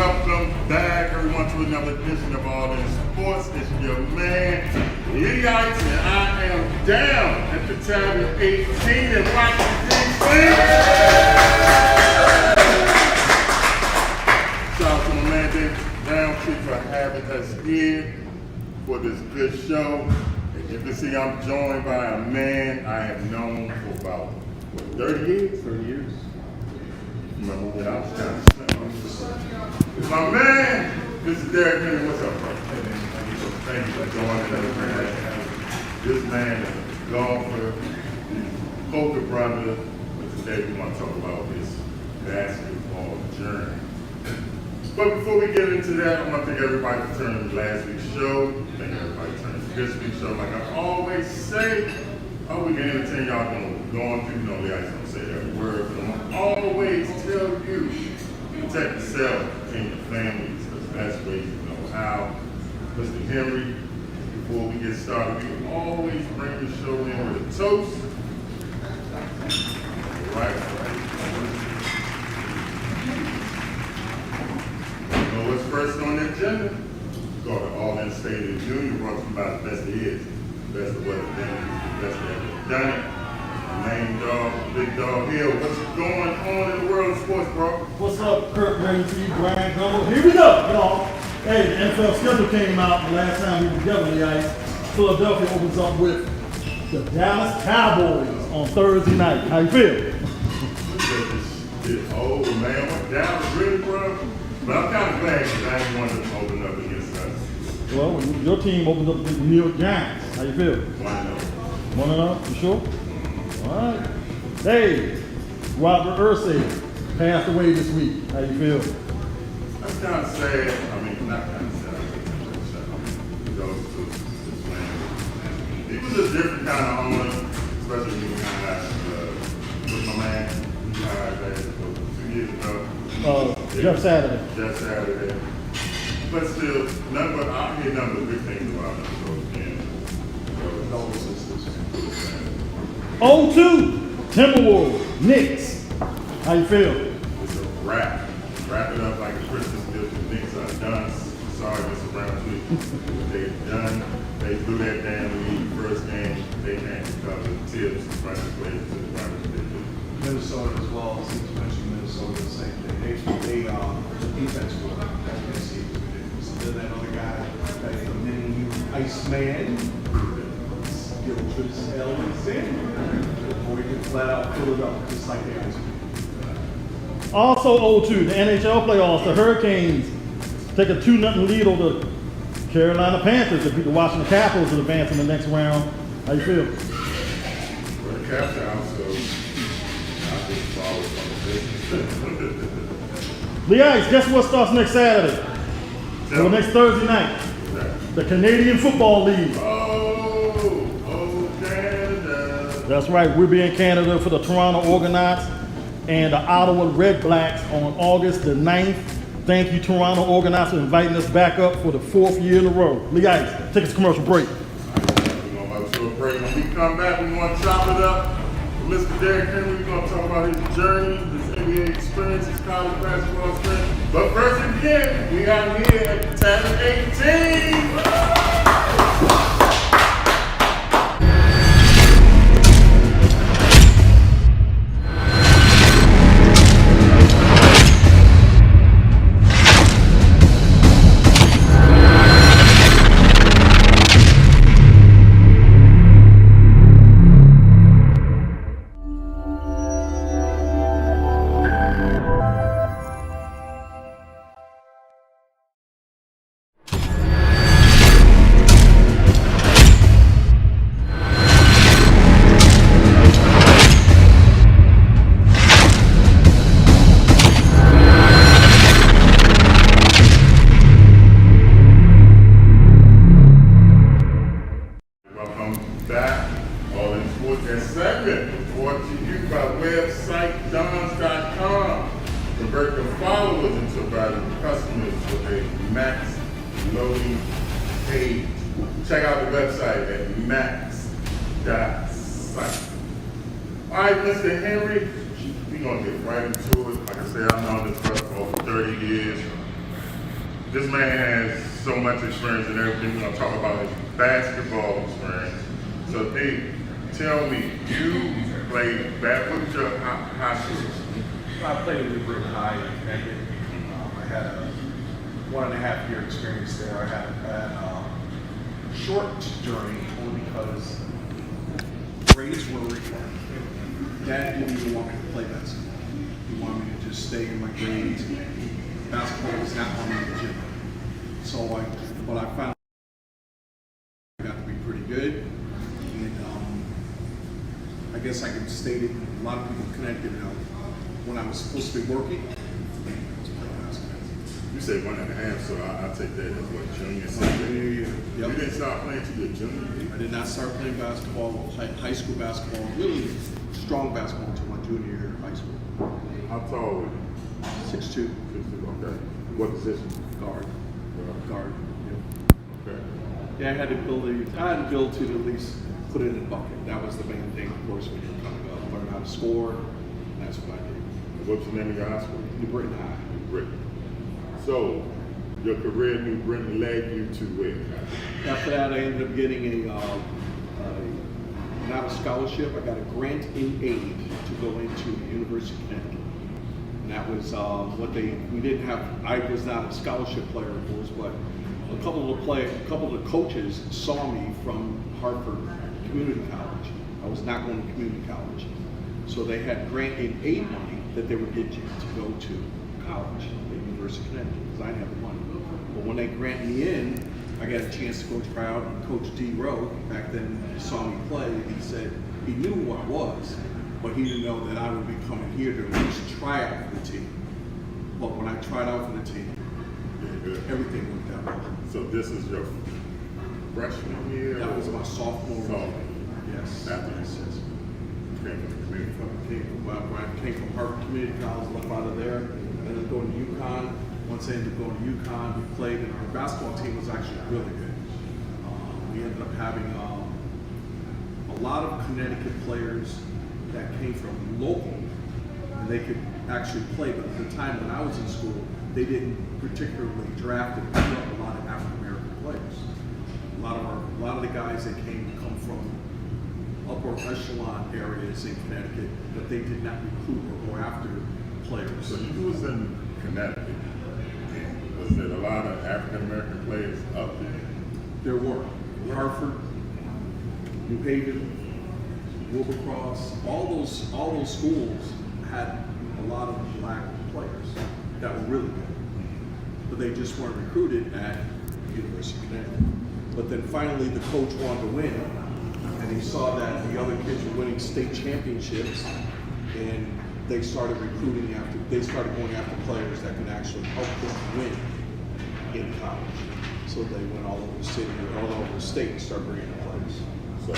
welcome back everyone to another edition of All In Sports. It's your man, Lee Ice, and I am down at the time of 18 in Washington, D.C. Shout out to my man, Derrick, for having us here for this good show. As you can see, I'm joined by a man I have known for about, 30 years? 30 years. Remember when I was down to my man, this is Derrick. What's up, bro? Thank you for joining us, man. This man is a golfer, poker brother, but today we want to talk about his basketball journey. But before we get into that, I want to thank everybody for turning to last week's show. Thank everybody for turning to this week's show. Like I always say, we can entertain y'all going through, Lee Ice don't say that word, but I'm always tell you, protect yourself and your family. It's the best way you know how. Mr. Henry, before we get started, we always bring the show in with a toast. All right. You know what's first on the agenda? It's called the All In State of the Union, brought to you by the best there is, the best of what it is, the best that ever done it. Main dog, Big Dog Hill. What's going on in the world of sports, bro? What's up, Kirk Ramsey, Brian Gumbel? Here we go, y'all. Hey, the NFL schedule came out the last time we were together, the Ice. Philadelphia opens up with the Dallas Cowboys on Thursday night. How you feel? It's old, man. I'm down really, bro. But I'm kind of glad because I didn't want to open up against us. Well, your team opens up with the New York Giants. How you feel? 1-0. 1-0, you sure? All right. Hey, Robert Ursay passed away this week. How you feel? That's kind of sad. I mean, not kind of sad. He goes to this man. He was a different kind of owner, especially when he with my man. He hired that 2 years ago. Jeff Saturday. Jeff Saturday. But still, I hear nothing but good things about him. So, again, condolences. 0-2, Timberwolves, Knicks. How you feel? It's a wrap. Wrap it up like a Christmas gift. The Knicks are done. Sorry, Mr. Browntree. They're done. They blew that damn lead first game. They can't cover the tips. Right to play to the right they do. Minnesota as well. Since you mentioned Minnesota, the same thing. They defense will see. Still that other guy, that's the mini Iceman. Gilchrist Alexander. Before we get flat out fill it up, just like the Ice. Also 0-2, the NHL playoffs, the Hurricanes take a 2-0 lead over the Carolina Panthers to beat the Washington Capitals and advance in the next round. How you feel? Well, the Caps are out, so I just follow some business. Lee Ice, guess what starts next Saturday? Or next Thursday night? The Canadian Football League. Canada. That's right, we'll be in Canada for the Toronto Argonauts and the Ottawa Red Blacks on August the 9th. Thank you, Toronto Argonauts, for inviting us back up for the 4th year in a row. Lee Ice, take us to commercial break. We're going to a break. When we come back, we want to chop it up with Mr. Derrick Henry. We're going to talk about his journey, his NBA experience, his college basketball experience. But first again, we are here at the time of 18. Convert the followers into valuable customers with a max loading page. Check out the website at max.site. All right, Mr. Henry, we're going to get right into it. Like I said, I've known this brother for over 30 years. this man has so much experience in everything. We're gonna talk about his basketball experience. So, hey, tell me, you played what was your high school? I played at New Britain High in Connecticut. I had a 1.5 year experience there. I had a short journey only because grades were required. Dad didn't even want me to play basketball. He wanted me to just stay in my grades. Basketball was not on me in the gym. So but I found I got to be pretty good. And I guess I could state it, a lot of people connected when I was supposed to be working. You say 1.5, so I'll take that as what, junior, senior year? Yep. You didn't start playing till your junior year? I did not start playing basketball, high school basketball, really strong basketball until my junior year of high school. How tall were you? 6'2", 6'2", okay. What position? guard. Guard. Okay. Yeah, I had to build to at least put it in the bucket. That was the main thing, of course, when you're coming up, learn how to score. And that's what I did. What's the name of your high school? New Britain High. New Britain. So, your career in New Britain led you to where? After that, I ended up getting not a scholarship. I got a grant in aid to go into the University of Connecticut. And that was we didn't have. I was not a scholarship player, of course, but a couple of the coaches saw me from Hartford Community College. I was not going to community college, so they had grant in aid money that they would get you to go to college at the University of Connecticut because I didn't have the money. But when they granted me in, I got a chance to go try out. And Coach D. Rowe back then saw me play, and he said he knew who I was, but he didn't know that I would be coming here to at least try out for the team. But when I tried out for the team, everything worked out well. So this is your freshman year? That was my sophomore year. Yes. After you came from the community college. When I came from Harvard Community College, left out of there, ended up going to UConn. Once I ended up going to UConn, we played, and our basketball team was actually really good. We ended up having a lot of Connecticut players that came from local, and they could actually play. But at the time when I was in school, they didn't particularly draft and pick up a lot of African American players. A lot of the guys that come from upper echelon areas in Connecticut, but they did not recruit or go after players. So you was in Connecticut. Was there a lot of African American players up there? There were. Hartford, New Haven, Wilbercross, all those schools had a lot of black players that were really good. But they just weren't recruited at the University of Connecticut. But then finally the coach wanted to win, and he saw that the other kids were winning state championships, and they started recruiting they started going after players that could actually help them win in college. So they went all over the city, all over the state, and started bringing in players. So,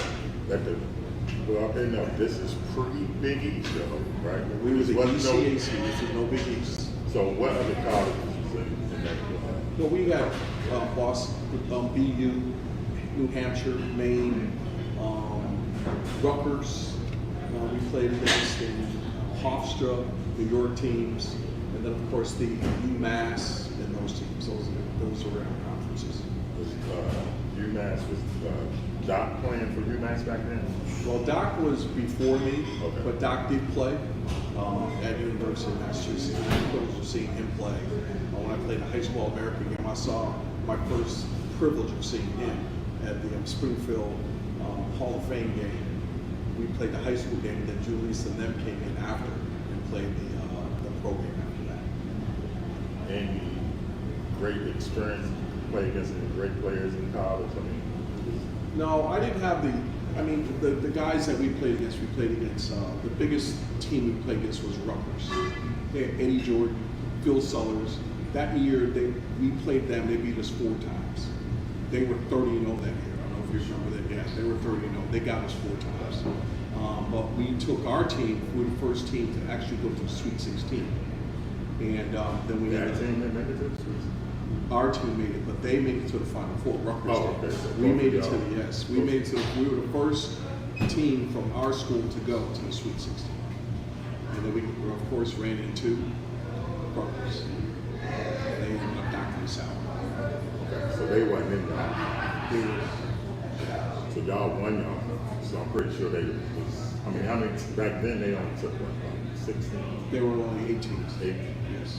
well, okay, no, this is pre-Big East, though, right? We was a Wasn't ECAC, this is no Big East. So what other colleges was in that? Well, we got Boston, BU, New Hampshire, Maine, Rutgers. We played against in Hofstra, New York teams, and then of course the UMass and those teams. Those were our conferences. Was UMass, was Doc playing for UMass back then? Well, Doc was before me, Okay. but Doc did play at University of Massachusetts. I had the privilege of seeing him play. When I played a high school American game, I saw my first privilege of seeing him at the Springfield Hall of Fame game. We played the high school game, and then Julius and them came in after and played the pro game after that. Any great experience playing against any great players in college? I mean, No, I didn't have the guys that we played against, the biggest team we played against was Rutgers. They had Eddie Jordan, Phil Sellers. That year, we played them, they beat us 4 times. They were 30-0 that year. I don't know if you remember that. Yeah, they were 30-0. They got us 4 times. But we took our team, we were the first team to actually go to the Sweet 16. And then we that team that made it to the Sweet 16? Our team made it, but they made it to the Final Four. Rutgers Oh, did. okay. So We made it to both of the y'all- yes. We made it to. We were the first team from our school to go to the Sweet 16, and then we of course ran into Rutgers. They ended up knocking us out. they wasn't in y'all. They were, So y'all won y'all. So I'm pretty sure they was, I mean, how many, back then they only took what, about 16? they were only 8 teams. 8? Yes.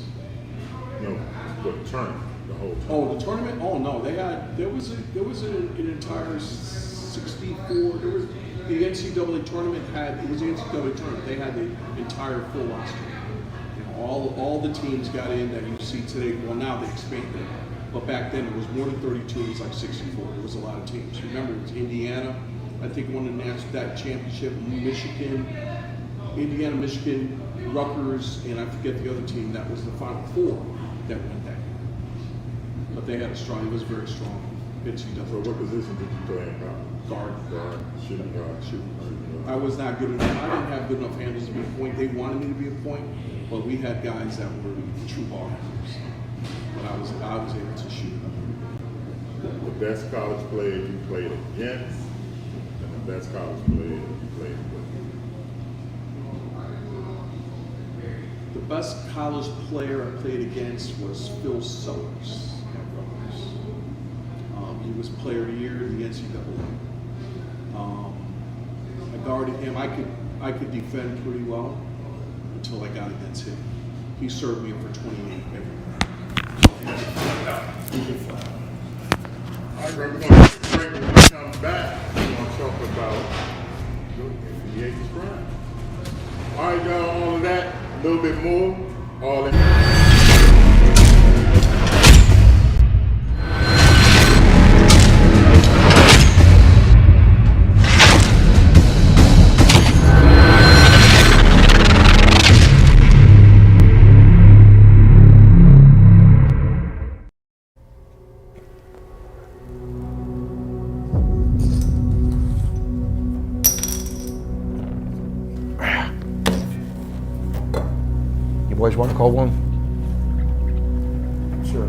No, for the tournament, the whole tournament. Oh, the tournament? Oh no, there was an entire 64. There was the NCAA tournament it was the NCAA tournament. They had the entire full roster. You know, all the teams got in that you see today. Well, now they expanded it, but back then it was more than 32. It was like 64. There was a lot of teams. Remember, it was Indiana. I think won that championship. Michigan, Indiana, Michigan, Rutgers, and I forget the other team. That was the Final Four that went that. But they had a strong. It was very strong. So NCAA. what position did you play in college? Guard. Shooting guard. I was not good enough. I didn't have good enough handles to be a point. They wanted me to be a point, but we had guys that were true ball handlers. But I was able to shoot. The best college player you played against, and the best college player you played with. The best college player I played against was Phil Sellers at Rutgers. He was Player of the Year in the NCAA. I guarded him. I could defend pretty well until I got against him. He served me for 28 every night. All right, bro, we're going to take a break. When we come back, we're going to talk about your NBA prime. All right, y'all, all of that, a little bit more, all in. You boys want to call one? Sure.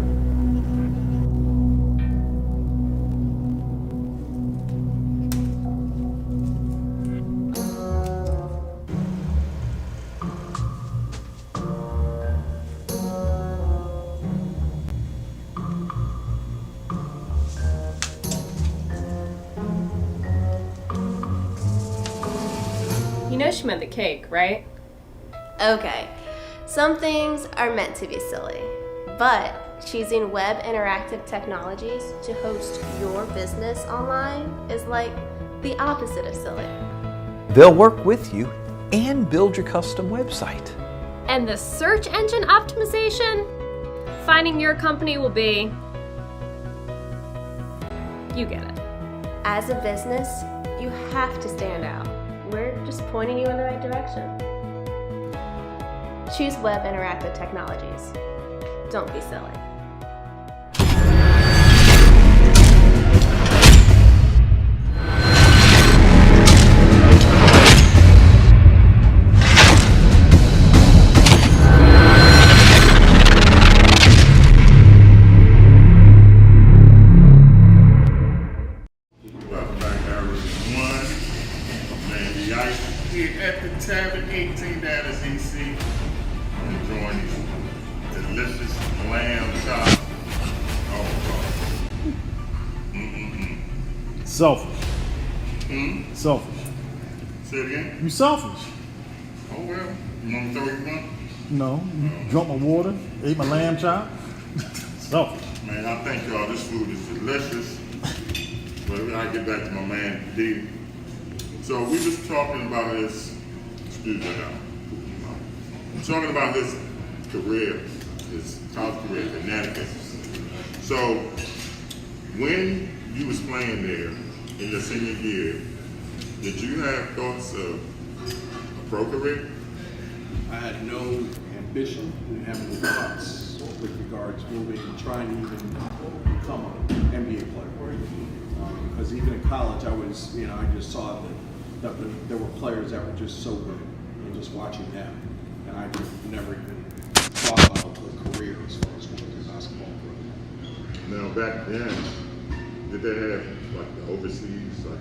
You know she meant the cake, right? Okay, some things are meant to be silly, but choosing web interactive technologies to host your business online is like the opposite of silly. They'll work with you and build your custom website. And the search engine optimization? Finding your company will be... You get it. As a business, you have to stand out. We're just pointing you in the right direction. Choose web interactive technologies. Don't be silly. Welcome back, Average One. Man, the ice here at the Tavern, 18 down as EC. Enjoying these delicious lamb chops. Oh, God. Selfish. Selfish. Say it again? You selfish. Oh, well. You want to throw you one? No, you drunk my water, ate my lamb chop. Selfish. Man, I thank y'all. This food is delicious. But I get back to my man, D. So we was talking about his, excuse me now. Talking about his career, his college career in Connecticut. So when you was playing there in your senior year, did you have thoughts of a pro career? I had no ambition, didn't have any thoughts with regards to moving and trying to even become an NBA player. Because even in college, I was, I just saw that there were players that were just so good, and just watching them, and I just never even thought about a career as far as going to basketball. Now back then, did they have like the overseas, like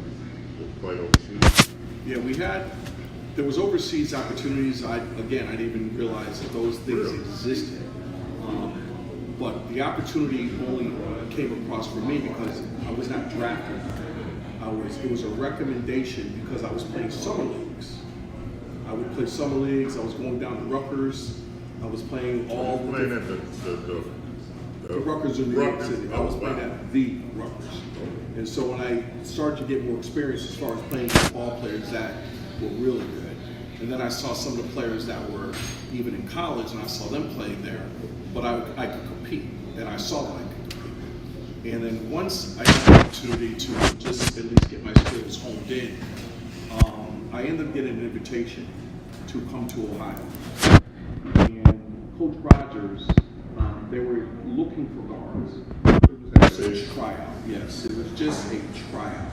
to play overseas? Yeah, there was overseas opportunities. I didn't even realize that those things Really? existed. But the opportunity only came across for me because I was not drafted. It was a recommendation because I was playing summer leagues. I would play summer leagues. I was going down to Rutgers. I was playing all the Playing at the Rutgers in New York Rutgers. City. I was playing at the Rutgers. And so when I started to get more experience as far as playing with ball players that were really good, and then I saw some of the players that were even in college, and I saw them playing there, but I could compete, and I saw that I could compete. And then once I had the opportunity to just at least get my skills honed in, I ended up getting an invitation to come to Ohio. And Coach Rogers, they were looking for guards. It was a tryout, yes, it was just a tryout.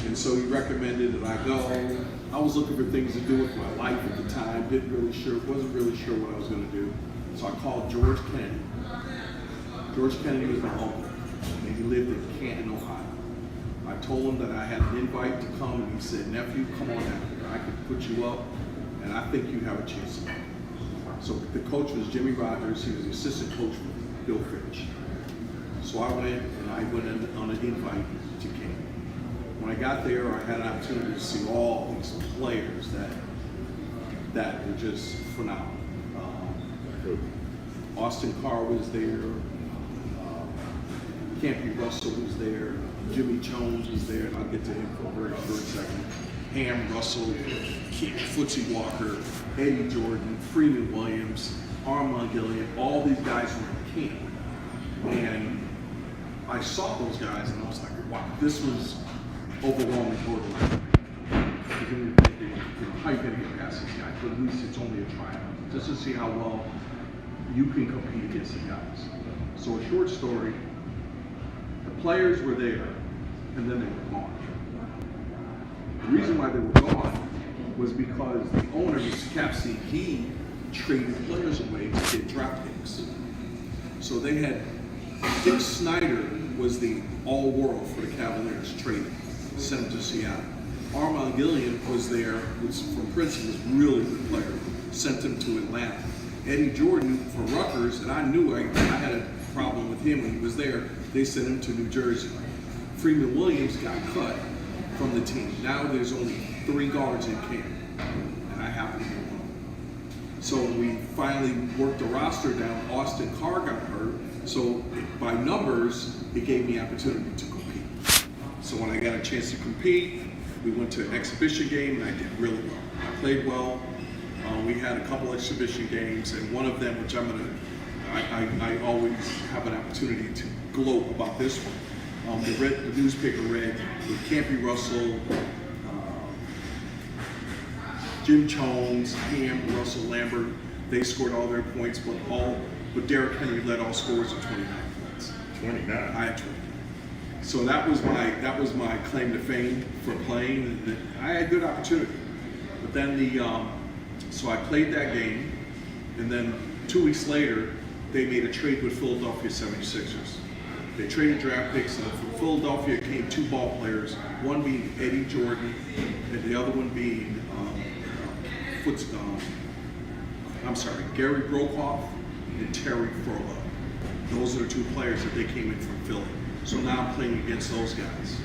And so he recommended that I go. I was looking for things to do with my life at the time, wasn't really sure what I was going to do. So I called George Kennedy. George Kennedy was my uncle, and he lived in Canton, Ohio. I told him that I had an invite to come, and he said, "Nephew, come on down here. I can put you up, and I think you have a chance to win." So the coach was Jimmy Rogers. He was the assistant coach for Bill Fitch. So I went on an invite to King. When I got there, I had an opportunity to see all these players that were just phenomenal. Austin Carr was there, Campy Russell was there, Jimmy Jones was there, and I'll get to him for a very short second. Ham Russell, Footsie Walker, Eddie Jordan, Freeman Williams, Armand Gilliam, all these guys were in camp. And I saw those guys and I was like, wow, this was overwhelming borderline. Because then you're thinking, how are you going to get past these guys? But at least it's only a tryout, just to see how well you can compete against the guys. So a short story, the players were there and then they were gone. The reason why they were gone was because the owner, Mr. Capsey, he traded players away to get draft picks. So they had, Dick Snyder was the all-world for the Cavaliers, traded, sent him to Seattle. Armand Gilliam was there, was from Princeton, was a really good player, sent him to Atlanta. Eddie Jordan from Rutgers, and I knew I had a problem with him when he was there, they sent him to New Jersey. Freeman Williams got cut from the team. Now there's only 3 guards in camp, and I happen to be one. So when we finally worked the roster down, Austin Carr got hurt, so by numbers, it gave me opportunity to compete. So when I got a chance to compete, we went to an exhibition game, and I did really well. I played well. We had a couple exhibition games, and one of them, which I always have an opportunity to gloat about this one. The newspaper read with Campy Russell, Jim Jones, Ham, Russell, Lambert. They scored all their points, but Derrick Henry led all scorers with 29 points. 29. I had 20. So that was my claim to fame for playing. And I had good opportunity, but then so I played that game, and then 2 weeks later, they made a trade with Philadelphia 76ers. They traded draft picks, and from Philadelphia came 2 ball players, one being Eddie Jordan, and the other one being Gary Brokoff and Terry Frola. Those are the 2 players that they came in from Philly. So now I'm playing against those guys.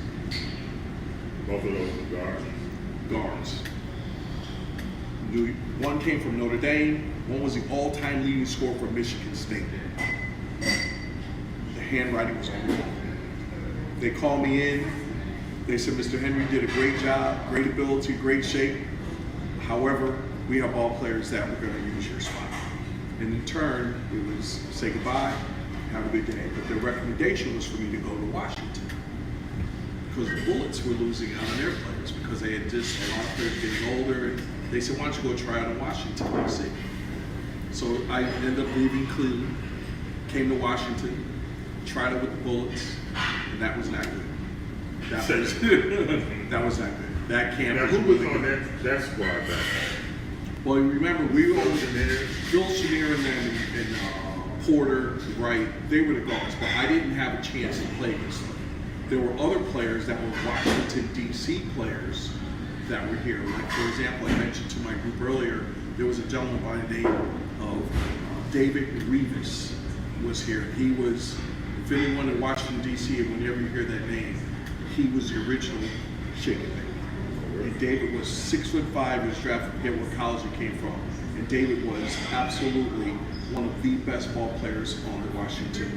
Both of those are guards. Guards. One came from Notre Dame, one was the all-time leading scorer for Michigan State. The handwriting was on the wall. They called me in, they said, "Mr. Henry did a great job, great ability, great shape. However, we have ball players that we're going to use your spot." And in turn, it was say goodbye, have a good day. But the recommendation was for me to go to Washington, because the Bullets were losing out on their players because they had just a lot of players getting older. And they said, "Why don't you go try out in Washington, D.C.?" So I ended up leaving Cleveland, came to Washington, tried it with the Bullets, and that was not good. That was not good. That camp Now, was who was really on good. that squad back then? Well, you remember we were Chenier. Bill Chenier and Porter, right? They were the guards, but I didn't have a chance to play against them. There were other players that were Washington, D.C. players that were here. Like, for example, I mentioned to my group earlier, there was a gentleman by the name of David Revis. was here. He was, if anyone in Washington, D.C., and whenever you hear that name, he was the original Shake and Bake. And David was 6'5", he was drafted, I forget what college he came from. And David was absolutely one of the best ball players on the Washington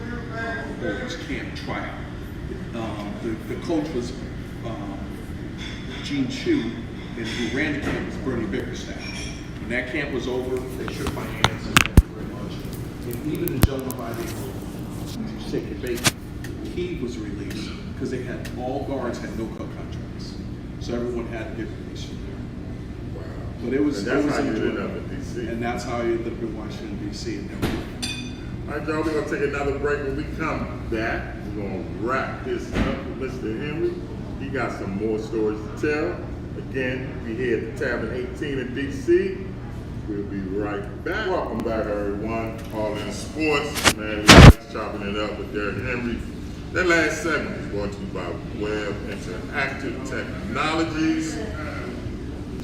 Bullets camp tryout. The coach was Gene Chu, and who ran the camp was Bernie Bickerstaff. When that camp was over, they shook my hands and thank you very much. And even the gentleman by the Shake and Bake, he was released because they had all guards had no cut contracts, so everyone had to get released from there. Wow. But it was And that's how you enjoyable. ended up in D.C. And that's how I ended up in Washington D.C. and then All right, y'all, we're going to take another break. When we come back, we're going to wrap this up with Mr. Henry. He got some more stories to tell. Again, we here at the Tavern 18 in D.C. We'll be right back. Welcome back, everyone. All in sports. Man, we're just chopping it up with Derrick Henry. That last segment is brought to you by Web Interactive Technologies.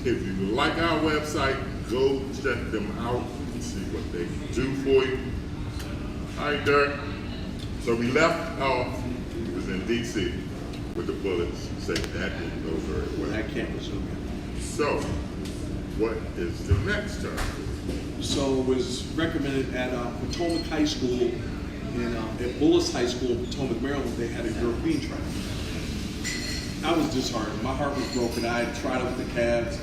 If you like our website, go check them out and see what they can do for you. All right, Derrick. So we left off, it was in D.C. with the Bullets. Say that didn't go very well. that camp was so good. So, what is the next term? So it was recommended at Potomac High School, and at Bullis High School in Potomac, Maryland, they had a European trial. I was disheartened. My heart was broken. I had tried it with the Cavs,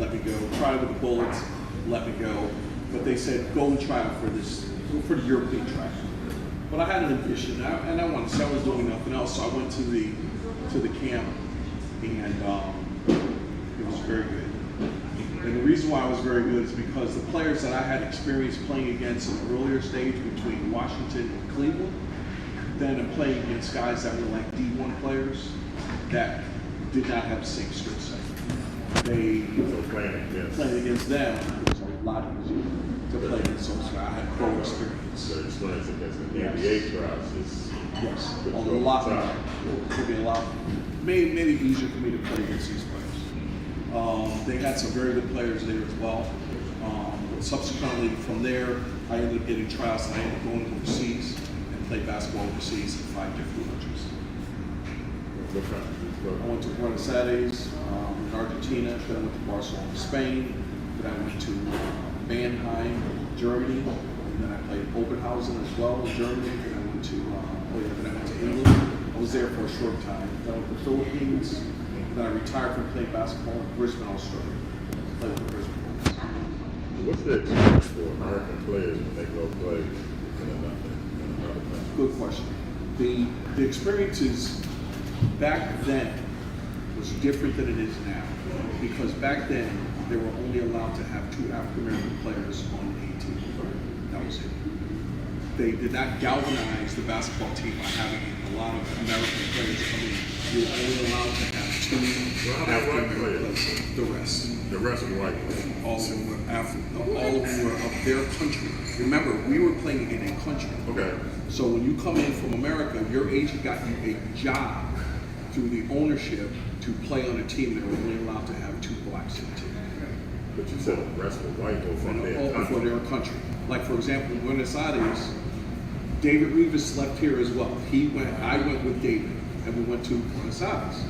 let me go. Tried it with the Bullets, let me go. But they said, go and try out for the European trial. But I had an ambition, and I wanted to say I was doing nothing else, so I went to the camp, and it was very good. And the reason why it was very good is because the players that I had experience playing against in the earlier stage between Washington and Cleveland, then I'm playing against guys that were like D1 players that did not have the same skill set. So Playing against them, it was a lot easier to play against those guys. I had pro experience. So experience against the Yes. NBA trials is Yes, Good a job. lot more. It would be a lot, made it easier for me to play against these players. They had some very good players there as well. Subsequently, from there, I ended up getting tryouts, and I ended up going overseas and played basketball overseas in 5 different countries. what country? I went to Buenos Aires in Argentina, then I went to Barcelona, Spain, then I went to Mannheim, Germany, and then I played Oberhausen as well in Germany, then I went to then I went to England. I was there for a short time. Then I went to the Philippines, then I retired from playing basketball in Brisbane, Australia. Played with the Brisbane Bulls. What's the experience for American players when they go play in another country? Good question. The experiences back then was different than it is now, because back then they were only allowed to have 2 African American players on a team. That was it. They did not galvanize the basketball team by having a lot of American players come in. You were only allowed to have 2 African American players. The rest. The rest of the white players. All of them were all of them were of their country. Remember, we were playing in a country. Okay. So when you come in from America, your agent got you a job through the ownership to play on a team that were only allowed to have 2 blacks in the team. But you said the rest of the white people from their All country. for their country. Like for example, in Buenos Aires, David Rivas left here as well. I went with David, and we went to Buenos Aires.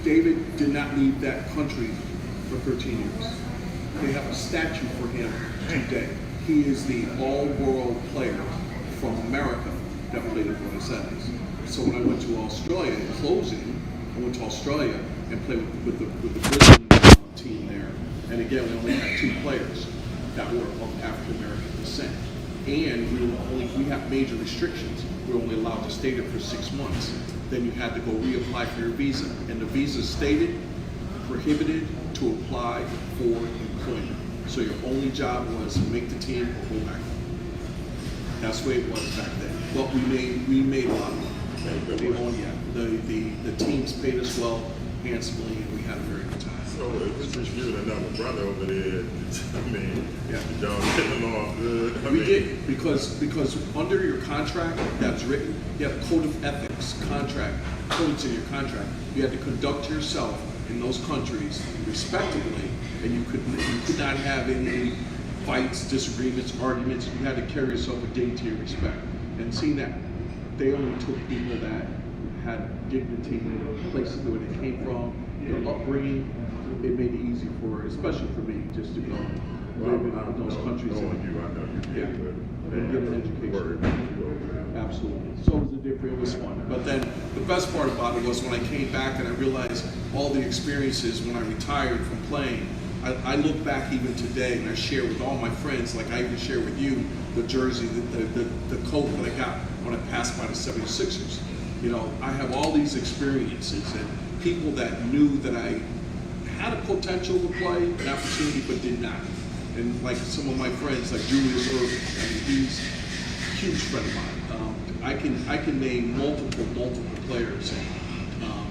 David did not leave that country for 13 years. They have a statue for him today. He is the all-world player from America that played in Buenos Aires. So when I went to Australia in closing, I went to Australia and played with the Brisbane team there. And again, we only had 2 players that were of African American descent. And we have major restrictions. We were only allowed to stay there for 6 months. Then you had to go reapply for your visa. And the visa stated prohibited to apply for employment. So your only job was to make the team or go back home. That's the way it was back then. But we made a lot of money. The teams paid us well, handsomely, and we had a very good time. So it was just you and another brother over there. I mean, Yeah. y'all getting along good. We did, because under your contract that's written, you have a code of ethics, codes in your contract. You had to conduct yourself in those countries respectably, and you could not have any fights, disagreements, arguments. You had to carry yourself with dignity and respect. And seeing that they only took people that had dignity, places where they came from, their upbringing, it made it easy for, especially for me, just to go live in those countries. Yeah, and get an education. Absolutely. So it was it was fun. But then the best part about it was when I came back and I realized all the experiences when I retired from playing. I look back even today and I share with all my friends, like I even share with you, the jersey, the coat that I got when I passed by the 76ers. You know, I have all these experiences and people that knew that I had a potential to play, an opportunity, but did not. And like some of my friends, like Julius Irving, I mean, he's a huge friend of mine. I can name multiple players, and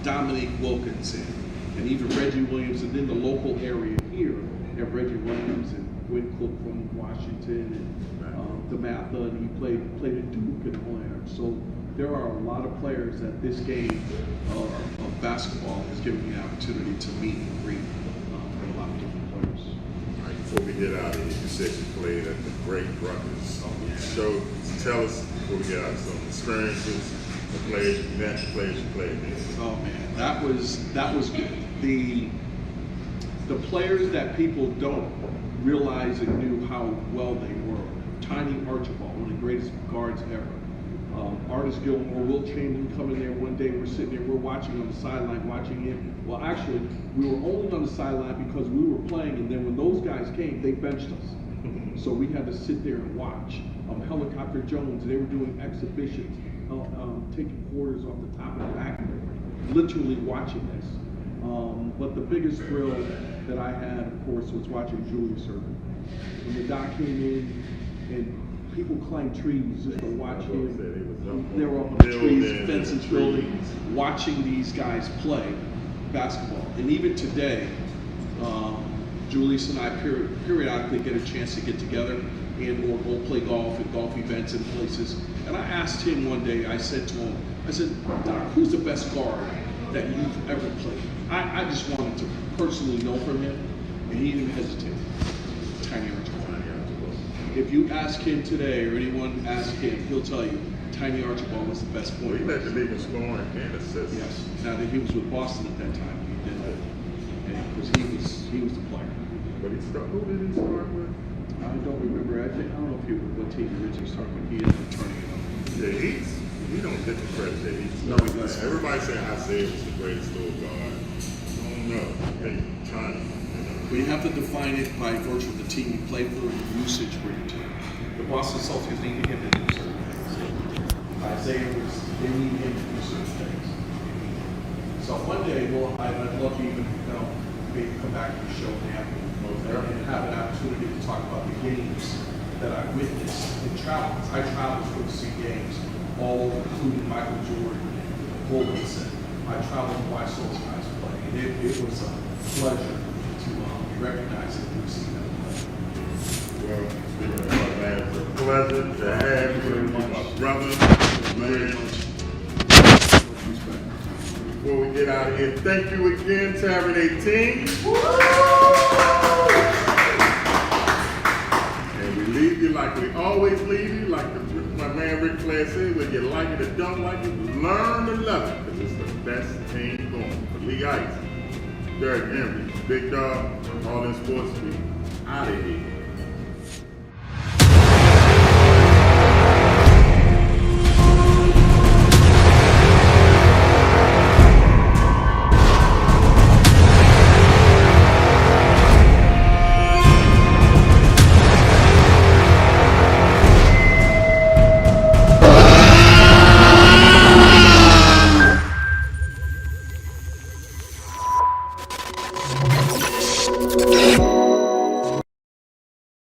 Dominique Wilkins, and even Reggie Williams, and in the local area here, have Reggie Williams and Gwen Cook from Washington, and DeMatha, and he played at Duke and all that. So there are a lot of players that this game of basketball has given me an opportunity to meet and greet with a lot of different players. All right, before we get out of here, you said you played at the great Rutgers. So tell us, before we get out, some experiences, the players you met, the players you played against. Oh man, that was good. The players that people don't realize and knew how well they were. Tiny Archibald, one of the greatest guards ever. Artis Gilmore, Will Chamberlain coming there one day. We're sitting there, we're watching on the sideline, watching him. Well, actually, we were only on the sideline because we were playing, and then when those guys came, they benched us. So we had to sit there and watch. Helicopter Jones, they were doing exhibitions, taking quarters off the top of the back, literally watching this. But the biggest thrill that I had, of course, was watching Julius Irving. When the doc came in and people climbed trees just to watch him. They were up on trees, fences, buildings, watching these guys play basketball. And even today, Julius and I periodically get a chance to get together and or go play golf at golf events and places. And I asked him one day, I said to him, Doc, who's the best guard that you've ever played? I just wanted to personally know from him, and he didn't hesitate. Tiny Archibald. If you ask him today, or anyone ask him, he'll tell you, Tiny Archibald was the best point. Well, he led the league in scoring and assists. Yes. Now that he was with Boston at that time, he did that, because he was the player. But who did he start with? I don't remember. I don't know if he was what team he originally started, but he ended up turning it on. Yeah, he don't get the credit that he's. No, he doesn't. Everybody say Isaiah was the greatest little guard. I don't know. Hey, Tiny. We have to define it by virtue of the team you play for and the usage for your team. The Boston Celtics needed him to do certain things. Isaiah they need him to do certain things. So one day, I'd love to even, maybe come back to the show and have an opportunity to talk about the games that I witnessed in travel. I traveled to see games all over, including Michael Jordan and Robinson. I traveled to watch those guys play, and it was a pleasure to be recognized and to see them play. Well, speaking of my man, it's a pleasure to have you. My brother, man. Before we get out of here, thank you again, Tavern 18. And we leave you like we always leave you, like my man Ric Flair said, whether you like it or don't like it, learn to love it, because it's the best team going. For Lee Ice, Derrick Henry, Big Dog, All In Sports, we out of here.